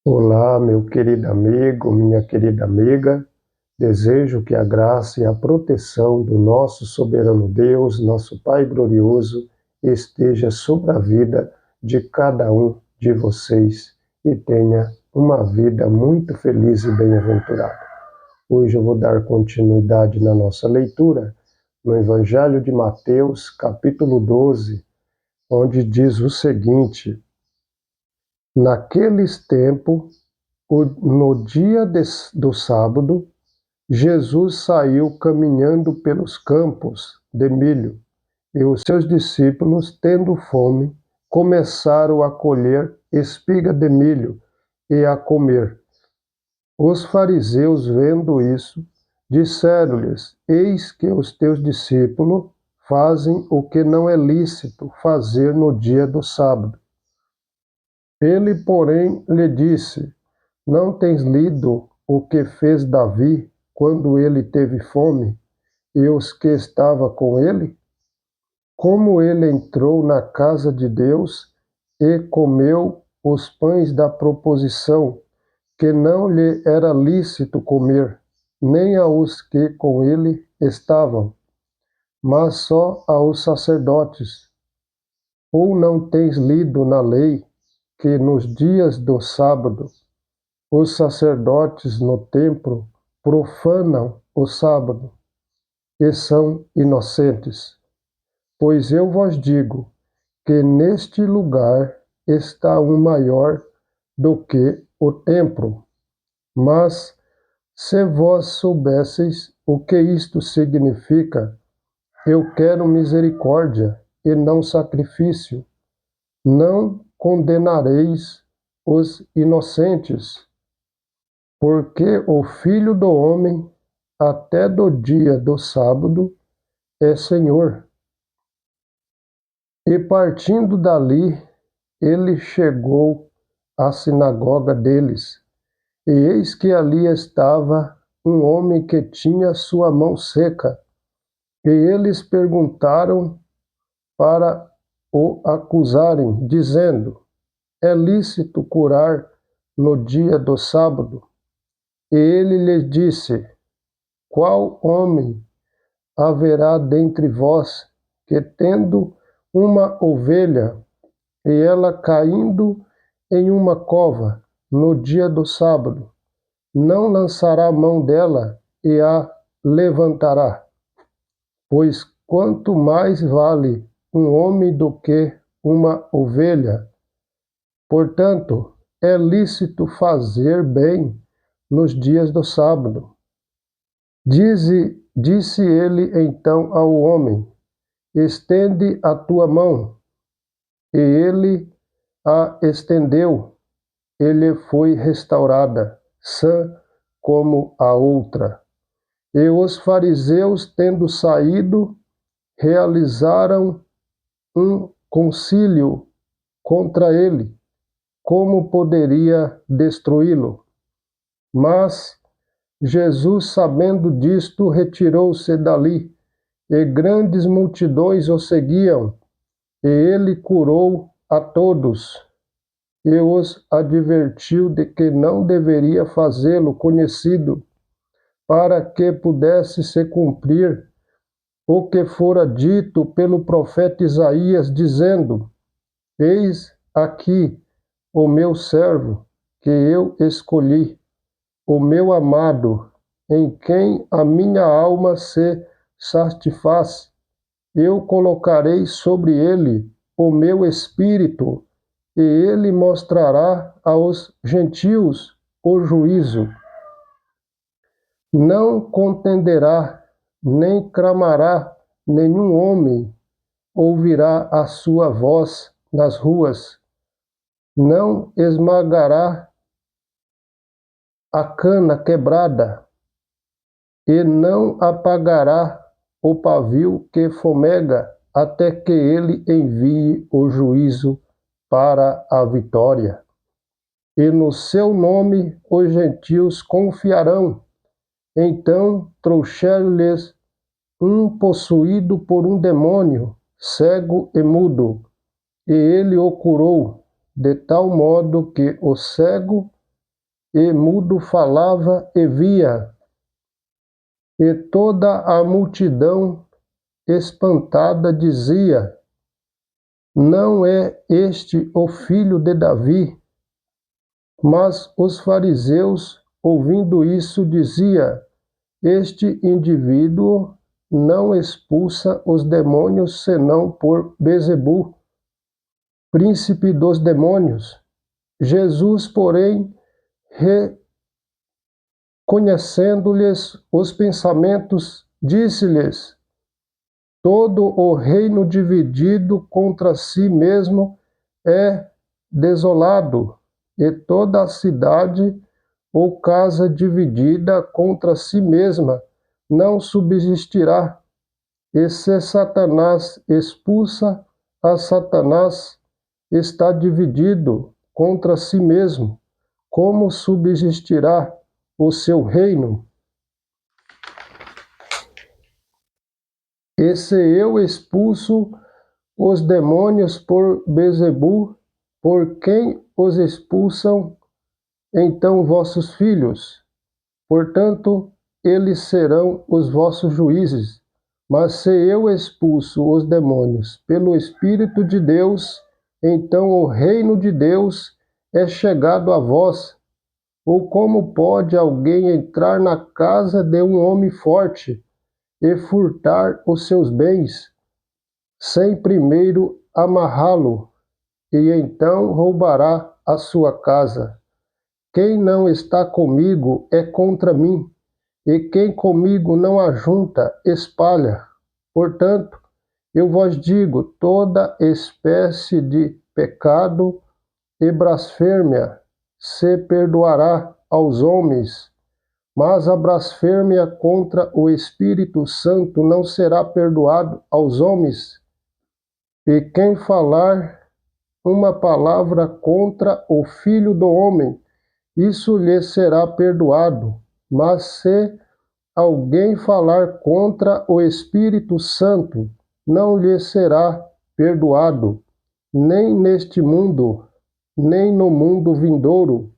Olá, meu querido amigo, minha querida amiga. Desejo que a graça e a proteção do nosso soberano Deus, nosso Pai glorioso, esteja sobre a vida de cada um de vocês e tenha uma vida muito feliz e bem-aventurada. Hoje eu vou dar continuidade na nossa leitura no Evangelho de Mateus, capítulo 12, onde diz o seguinte: Naqueles tempos, no dia do sábado, Jesus saiu caminhando pelos campos de milho, e os seus discípulos, tendo fome, começaram a colher espiga de milho e a comer. Os fariseus, vendo isso, disseram-lhes: Eis que os teus discípulos fazem o que não é lícito fazer no dia do sábado. Ele, porém, lhe disse: Não tens lido o que fez Davi quando ele teve fome e os que estavam com ele? Como ele entrou na casa de Deus e comeu os pães da proposição, que não lhe era lícito comer, nem aos que com ele estavam, mas só aos sacerdotes. Ou não tens lido na lei que nos dias do sábado os sacerdotes no templo profanam o sábado e são inocentes? Pois eu vos digo que neste lugar está um maior do que o templo. Mas se vós soubesseis o que isto significa, eu quero misericórdia e não sacrifício, não condenareis os inocentes, porque o Filho do Homem, até do dia do sábado, é Senhor. E partindo dali, ele chegou à sinagoga deles, e eis que ali estava um homem que tinha sua mão seca. E eles perguntaram para o acusarem, dizendo: É lícito curar no dia do sábado? E ele lhes disse: Qual homem haverá dentre vós que, tendo uma ovelha, e ela caindo em uma cova no dia do sábado, não lançará a mão dela e a levantará? Pois quanto mais vale um homem do que uma ovelha? Portanto, é lícito fazer bem nos dias do sábado. Disse ele então ao homem: Estende a tua mão. E ele a estendeu, e lhe foi restaurada, sã como a outra. E os fariseus, tendo saído, realizaram um concílio contra ele, como poderia destruí-lo. Mas Jesus, sabendo disto, retirou-se dali, e grandes multidões o seguiam, e ele curou a todos, e os advertiu de que não deveria fazê-lo conhecido, para que pudesse se cumprir o que fora dito pelo profeta Isaías, dizendo: Eis aqui o meu servo, que eu escolhi, o meu amado, em quem a minha alma se satisfaz. Eu colocarei sobre ele o meu espírito, e ele mostrará aos gentios o juízo. Não contenderá, nem clamará nenhum homem, ouvirá a sua voz nas ruas. Não esmagará a cana quebrada, e não apagará o pavio que fomega, até que ele envie o juízo para a vitória. E no seu nome os gentios confiarão. Então trouxeram-lhes um possuído por um demônio, cego e mudo, e ele o curou, de tal modo que o cego e mudo falava e via, e toda a multidão espantada dizia: não é este o filho de Davi? Mas os fariseus, ouvindo isso, dizia: este indivíduo não expulsa os demônios senão por Beelzebul, príncipe dos demônios. Jesus, porém, reconhecendo-lhes os pensamentos, disse-lhes: todo o reino dividido contra si mesmo é desolado, e toda a cidade ou casa dividida contra si mesma não subsistirá. E se Satanás expulsa a Satanás, está dividido contra si mesmo. Como subsistirá o seu reino? E se eu expulso os demônios por Beelzebul, por quem os expulsam então vossos filhos? Portanto, eles serão os vossos juízes. Mas se eu expulso os demônios pelo Espírito de Deus, então o reino de Deus é chegado a vós. Ou como pode alguém entrar na casa de um homem forte e furtar os seus bens, sem primeiro amarrá-lo, e então roubará a sua casa? Quem não está comigo é contra mim, e quem comigo não ajunta, espalha. Portanto, eu vos digo, toda espécie de pecado e blasfêmia se perdoará aos homens, mas a blasfêmia contra o Espírito Santo não será perdoado aos homens. E quem falar uma palavra contra o Filho do Homem, isso lhe será perdoado. Mas se alguém falar contra o Espírito Santo, não lhe será perdoado, nem neste mundo, nem no mundo vindouro.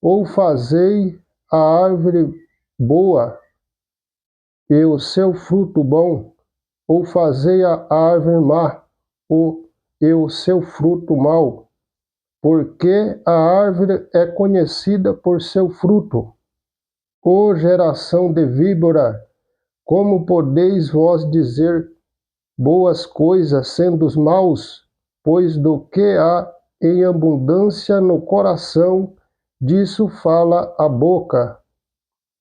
Ou fazei a árvore boa e o seu fruto bom, ou fazei a árvore má e o seu fruto mau, porque a árvore é conhecida por seu fruto. Ó geração de víbora, como podeis vós dizer boas coisas sendo os maus? Pois do que há em abundância no coração, disso fala a boca.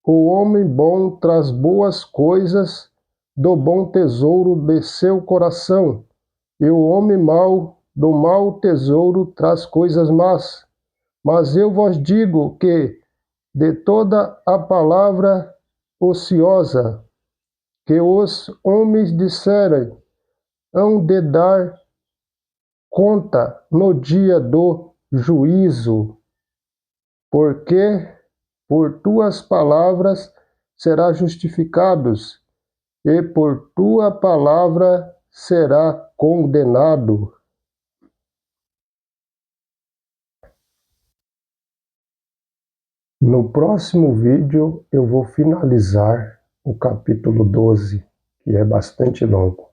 O homem bom traz boas coisas do bom tesouro de seu coração, e o homem mau do mau tesouro traz coisas más. Mas eu vos digo que, de toda a palavra ociosa que os homens disserem, hão de dar conta no dia do juízo, porque por tuas palavras será justificados, e por tua palavra será condenado. No próximo vídeo eu vou finalizar o capítulo 12, que é bastante longo.